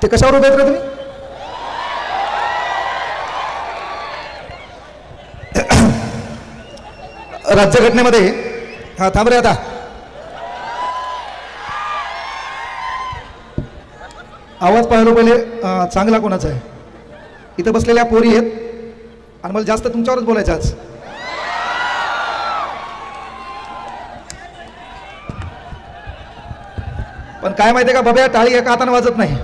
ते कशावर उभे आहेत रे तुम्ही? राज्यघटनेमध्ये हा थांब रे आता. आवाज पाहायला पहिले चांगला कोणाचा आहे? इथं बसलेल्या पोरी आहेत आणि मला जास्त तुमच्यावरच बोलायचं आज. पण काय माहितीये का बब्या, टाळी एका हाताने वाजत नाही.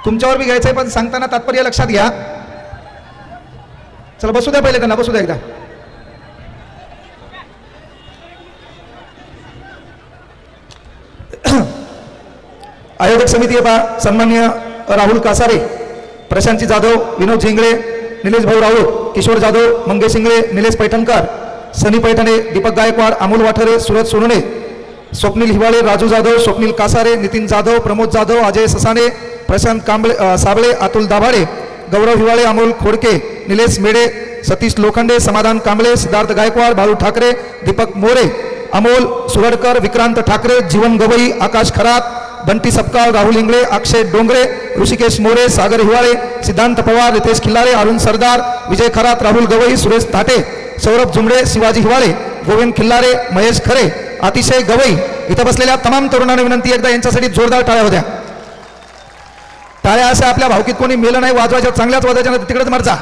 तुमच्यावर बी घ्यायचंय पण सांगताना तात्पर्य लक्षात घ्या. चला बसू द्या, पहिले त्यांना बसू द्या एकदा. आयोजक समिती पहा, सन्माननीय राहुल कासारे, प्रशांतजी जाधव, विनोद झिंगळे, निलेश भाऊ राऊत, किशोर जाधव, मंगेश इंगळे, निलेश पैठणकर, सनी पैठणे, दीपक गायकवाड, अमोल वाठरे, सूरज सोनोने, स्वप्नील हिवाळे, राजू जाधव, स्वप्नील कासारे, नितीन जाधव, प्रमोद जाधव, अजय ससाने, प्रशांत कांबळे साबळे, अतुल दाभाडे, गौरव हिवाळे, अमोल खोडके, निलेश मेडे, सतीश लोखंडे, समाधान कांबळे, सिद्धार्थ गायकवाड, बाळू ठाकरे, दीपक मोरे, अमोल सुरडकर, विक्रांत ठाकरे, जीवन गवई, आकाश खरात, बंटी सपकाळ, राहुल इंगळे, अक्षय डोंगरे, ऋषिकेश मोरे, सागर हिवाळे, सिद्धांत पवार, रितेश खिल्लारे, अरुण सरदार, विजय खरात, राहुल गवई, सुरेश ताटे, सौरभ जुमडे, शिवाजी हिवाळे, गोविंद खिल्लारे, महेश खरे, अतिशय गवई. इथं बसलेल्या तमाम तरुणांना विनंती, एकदा यांच्यासाठी जोरदार टाळ्या होत्या. टाळ्या अशा आपल्या भावकीत कोणी मेलं नाही वाजवायच्या, चांगल्याच वाजवायच्या, नाही तिकडेच मरचा.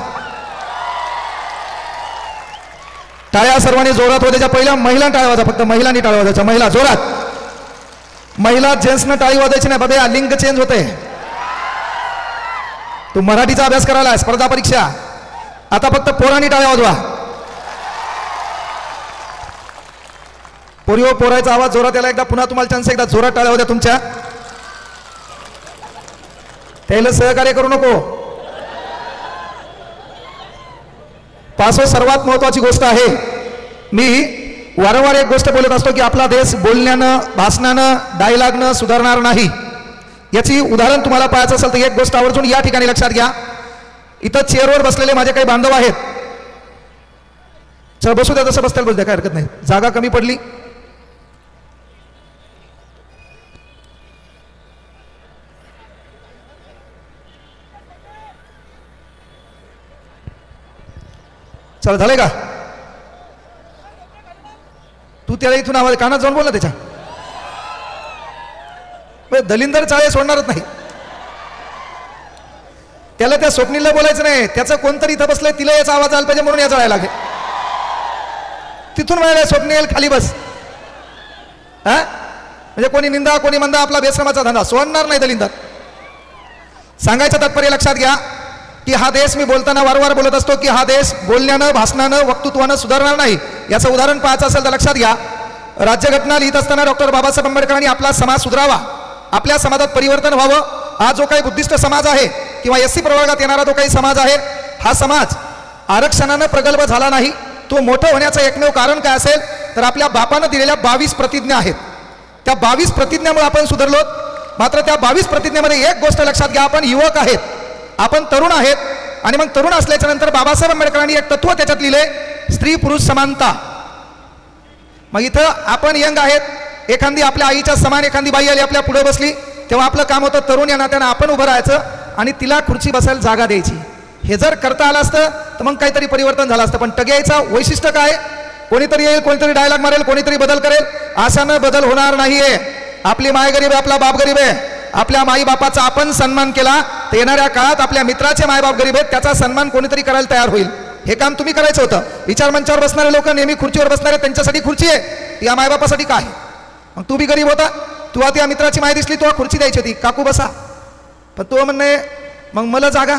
टाळ्या सर्वांनी जोरात होत्याच्या. पहिल्या महिला टाळ्या वाजा, फक्त महिलांनी टाळ्या वाजायच्या. महिला जोरात. महिला जेंट्सनं टाळी वाजायची नाही बाबा, लिंग चेंज होते. तू मराठीचा अभ्यास करायला स्पर्धा परीक्षा, आता फक्त पोरांनी टाळ्या वाजवा. पोरीओ पोरायचा आवाज जोरात याला. एकदा पुन्हा तुम्हाला चान्स, एकदा जोरात टाळ्या होत्या तुमच्या. त्याला सहकार्य करू नको. पाचवं सर्वात महत्वाची गोष्ट आहे, मी वारंवार एक गोष्ट बोलत असतो की आपला देश बोलण्यानं, भाषणानं, डायलॉगनं सुधारणार नाही. याची उदाहरण तुम्हाला पाहायचं असेल तर एक गोष्ट आवर्जून या ठिकाणी लक्षात घ्या. इथं चेअरवर बसलेले माझे काही बांधव आहेत. चल बसू द्या, तसं बसताल बसू द्या, काय हरकत नाही. जागा कमी पडली. चल झाले का? तू त्याला इथून आवाज कानात जाऊन बोल ना त्याच्या. दलिंदर चाळे सोडणारच नाही. त्याला त्या स्वप्नीला बोलायचं नाही, त्याचं कोणतरी इथं बसलंय तिला याचा आवाज आला पाहिजे म्हणून याचा जायला लागेल. तिथून म्हणाले स्वप्नील खाली बस. हा म्हणजे कोणी निंदा कोणी मंदा, आपला बेश्रमाचा धंदा सोडणार नाही दलिंदर. सांगायचं तात्पर्य लक्षात घ्या की हा देश, मी बोलताना वारंवार बोलत असतो की हा देश बोलण्यानं, भाषणानं, वक्तृत्वानं सुधारणार नाही. याचं उदाहरण पाहायचं असेल तर लक्षात घ्या. राज्यघटना लिहित असताना डॉक्टर बाबासाहेब आंबेडकरांनी आपला समाज सुधारावा, आपल्या समाजात परिवर्तन व्हावं. हा जो काही बुद्धिस्ट समाज आहे किंवा एससी प्रवर्गात येणारा जो काही समाज आहे, हा समाज आरक्षणानं प्रगल्भ झाला नाही. तो मोठं होण्याचं एकमेव कारण काय असेल तर आपल्या बापानं दिलेल्या 22 प्रतिज्ञा आहेत. त्या 22 प्रतिज्ञामुळे आपण सुधारलो. मात्र त्या 22 प्रतिज्ञेमध्ये एक गोष्ट लक्षात घ्या, आपण युवक आहेत, आपण तरुण आहेत. आणि मग तरुण असल्याच्या नंतर बाबासाहेब आंबेडकरांनी एक तत्व त्याच्यात लिहिले, स्त्री पुरुष समानता. मग इथं आपण यंग आहेत, एखादी आपल्या आईच्या समान एखादी बाई आली आपल्या पुढे बसली, तेव्हा आपलं काम होतं तरुण या नात्यानं आपण उभं राहायचं आणि तिला खुर्ची बसायला जागा द्यायची. हे जर करता आलं असतं तर मग काहीतरी परिवर्तन झालं असतं. पण टग्याचं वैशिष्ट्य काय? कोणीतरी येईल, कोणीतरी डायलॉग मारेल, कोणीतरी बदल करेल. अशानं बदल होणार नाहीये. आपली माय गरीब आहे, आपला बाप गरीब आहे. आपल्या माईबापाचा आपण सन्मान केला तर येणाऱ्या काळात आपल्या मित्राचे मायबाप गरीब आहेत, त्याचा सन्मान कोणीतरी करायला तयार होईल. हे काम तुम्ही करायचं होतं. विचार मंचावर बसणारे लोक नेहमी खुर्चीवर बसणारे, त्यांच्यासाठी खुर्ची आहे, या मायबापासाठी काय? मग तू बी गरीब होता, तुला त्या मित्राची माय दिसली, तुला खुर्ची द्यायची होती, काकू बसा. पण तो म्हणणे मग मला जागा.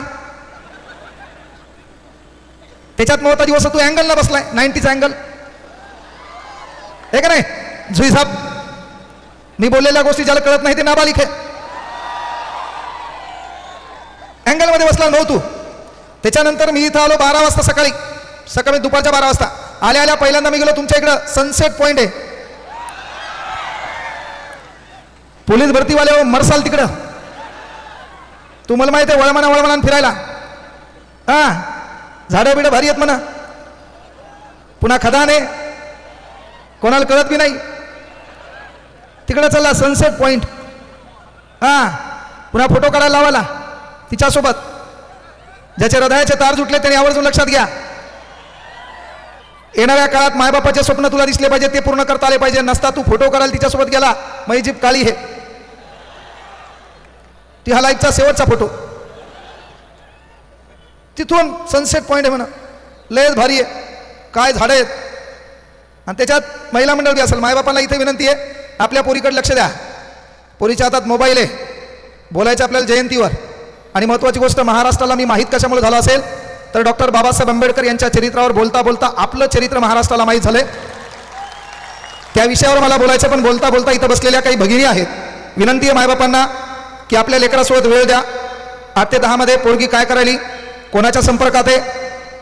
त्याच्यात महत्वाची दिवस तू अँगलला बसलाय, 90चा अँगल हे का नाही? जुई साहेब, मी बोललेल्या गोष्टी ज्याला कळत नाही ते नाबालिक आहे. अँगल मध्ये बसला नव्हतो. त्याच्यानंतर मी इथं आलो 12 वाजता सकाळी दुपारच्या 12 वाजता. आल्या पहिल्यांदा मी गेलो तुमच्या इकडं सनसेट पॉइंट आहे, पोलीस भरतीवाले मरसाल तिकडं. तुम्हाला माहिती आहे वळमणा फिरायला. हा झाडं बिडं भारी आहेत म्हणा, पुन्हा खदाने कोणाला कळत बी नाही. तिकडं चालला सनसेट पॉइंट. हां, पुन्हा फोटो काढायला लावाला तिच्यासोबत. ज्याचे हृदयाचे तार जुटले त्यांनी आवर्जून लक्षात घ्या. येणाऱ्या काळात मायबापाचे स्वप्न तुला दिसले पाहिजे, ते पूर्ण करता आले पाहिजे. नसता तू फोटो काढायला तिच्यासोबत गेला, माझी जीभ काळी आहे. ती हा लाईफचा शेवटचा फोटो. तिथून सनसेट पॉईंट आहे म्हणा, लयच भारी आहे, काय झाडं आहेत, आणि त्याच्यात महिला मंडळ बी असेल. मायबापांना इथे विनंती आहे, आपल्या पोरीकडे लक्ष द्या. पोरीच्या हातात मोबाईल आहे, बोलायचं आपल्याला जयंतीवर. आणि महत्त्वाची गोष्ट, महाराष्ट्राला मी माहीत कशामुळे झालं असेल तर डॉक्टर बाबासाहेब आंबेडकर यांच्या चरित्रावर बोलता बोलता आपलं चरित्र महाराष्ट्राला माहीत झालंय. त्या विषयावर मला बोलायचं, पण बोलता बोलता इथं बसलेल्या काही भगिनी आहेत. विनंती आहे मायबापांना की आपल्या लेकरासोबत वेळ द्या. 8 ते 10 मध्ये पोरगी काय करायली, कोणाच्या संपर्कात आहे.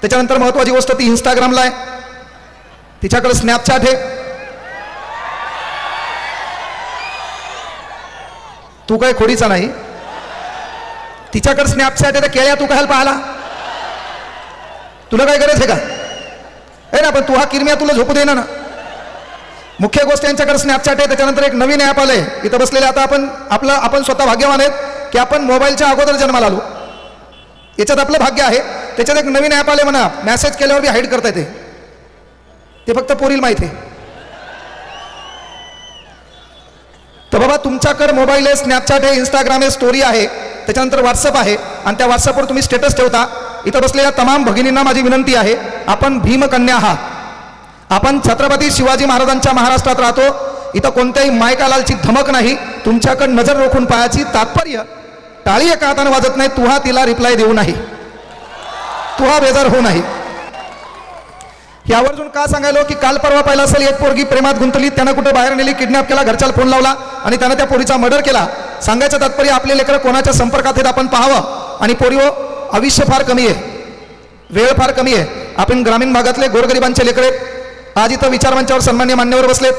त्याच्यानंतर महत्त्वाची गोष्ट, ती इंस्टाग्रामला आहे, तिच्याकडे स्नॅपचॅट आहे. तू काय खोडीचा नाही, तिच्याकडे स्नॅपचॅट आहे, तर केळ्या तू काय पाहायला, तुला काय गरज आहे का? आहे ना, पण तू हा किरमिया तुला झोपू दे ना. मुख्य गोष्ट, यांच्याकडे स्नॅपचॅट आहे. त्याच्यानंतर एक नवीन ॲप आलंय इथं बसलेले. आता आपण स्वतः भाग्यवान आहेत की आपण मोबाईलच्या अगोदर जन्माला आलो, याच्यात आपलं भाग्य आहे. त्याच्यात एक नवीन ॲप आले म्हणा, मेसेज केल्यावर बी हाईड करता येते. ते फक्त पोरीला माहिती आहे. तर बाबा, तुमच्याकडे मोबाईल आहे, स्नॅपचॅट आहे, इंस्टाग्राम आहे, स्टोरी आहे, त्याच्यानंतर व्हॉट्सअप आहे, आणि त्या व्हॉट्सअपवर तुम्ही स्टेटस ठेवता. इथं बसलेल्या तमाम भगिनींना माझी विनंती आहे, आपण भीमकन्या आहात. आपण छत्रपती शिवाजी महाराजांच्या महाराष्ट्रात राहतो. इथं कोणत्याही मायकालालची धमक नाही. तुमच्याकडे नजर रोखून पाहायची. तात्पर्य, टाळी एका हाताने वाजत नाही. तू हा तिला रिप्लाय देऊ नाही, तू हा बेजार होऊ नाही. हे आवर्जून का सांगायलो की काल परवा पाहिला असेल, एक पोरगी प्रेमात गुंतली, त्यानं कुठे बाहेर नेली, किडनॅप केला, घरच्याला फोन लावला आणि त्यानं त्या पोरीचा मर्डर केला. सांगायचं तात्पर्य, आपले लेकरं कोणाच्या संपर्कात आहेत आपण पाहावं. आणि पोरीओ, आयुष्य फार कमी आहे, वेळ फार कमी आहे. आपण ग्रामीण भागातले गोरगरिबांचे लेकरे आज इथं विचारमंचावर सन्मान्य मान्यवर बसलेत.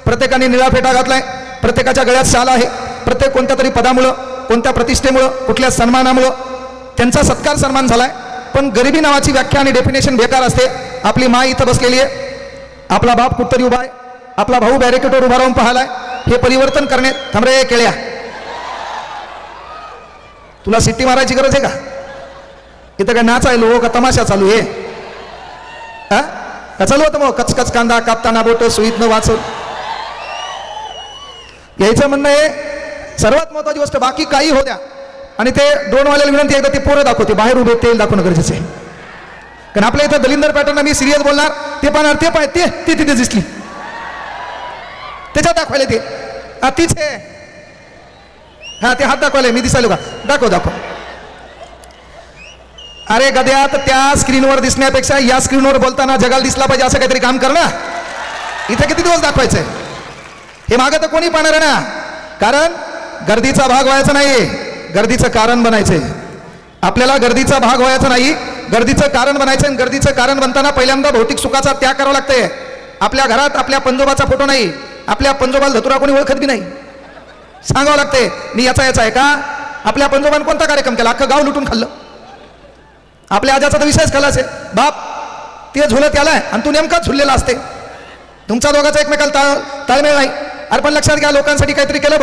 प्रत्येकाने निळा फेटा घातलाय, प्रत्येकाच्या गळ्यात शाल आहे. प्रत्येक कोणत्या तरी पदामुळं, कोणत्या प्रतिष्ठेमुळं, कुठल्या सन्मानामुळं त्यांचा सत्कार सन्मान झालाय. पण गरिबी नावाची व्याख्या आणि डेफिनेशन बेकार असते. आपली माय इथं बसलेली आहे, आपला बाप कुठतरी उभा आहे, आपला भाऊ बॅरिकेडवर उभा राहून पाहालाय. हे परिवर्तन करणे. थांबरे केळ्या, तुला सिट्टी मारायची गरज आहे का? इथं काय नाच आहे लो का तमाशा चालू आहे? का चालू होतं मग कचकच कांदा कापताना बोट सुईतनं वाचून यायचं म्हणणं आहे. सर्वात महत्वाची गोष्ट, बाकी काही हो द्या. आणि ते ड्रोनवाल्याला विनंती आहे, ते पोरं दाखवते, बाहेर उभे तेल दाखवणं गरजेचं आहे. कारण आपल्या इथं दलिंदर पॅटर्न, मी सिरियस बोलणार, ते पाहणार, ते पाय ते तिथे दिसली, त्याच्यात दाखवायला ते तीच आहे. हा, ते हात दाखवायला, मी दिसायलो का? दाखव. अरे गद्या, तर त्या स्क्रीनवर दिसण्यापेक्षा या स्क्रीनवर बोलताना जगाला दिसला पाहिजे असं काहीतरी काम कर ना. इथे किती दिवस दाखवायचंय? हे मागं तर कोणी पाहणार आहे ना. कारण गर्दीचा भाग व्हायचा नाही, गर्दीचं कारण बनायचंय. आपल्याला गर्दीचा भाग व्हायचा नाही, गर्दीचं कारण बनायचं. गर्दीचं कारण बनताना पहिल्यांदा भौतिक सुखाचा त्याग करावा लागतंय. आपल्या घरात आपल्या पंजोबाचा फोटो नाही, आपल्या पंजोबाला धतुरा कोणी ओळखत बी नाही. सांगावं लागतंय, मी याचा आहे का? आपल्या पंजोबाने कोणता कार्यक्रम केला? अख्खं गाव लुटून खाल्लं. आपल्या आजाचा तर विषयच खालाच आहे. बाप ते झुलत यालाय आणि तू नेमकाच झुललेला असते. तुमचा दोघांचा एकमेकाला ताळमेळ नाही. अरे पण लक्षात घ्या, लोकांसाठी काहीतरी केलं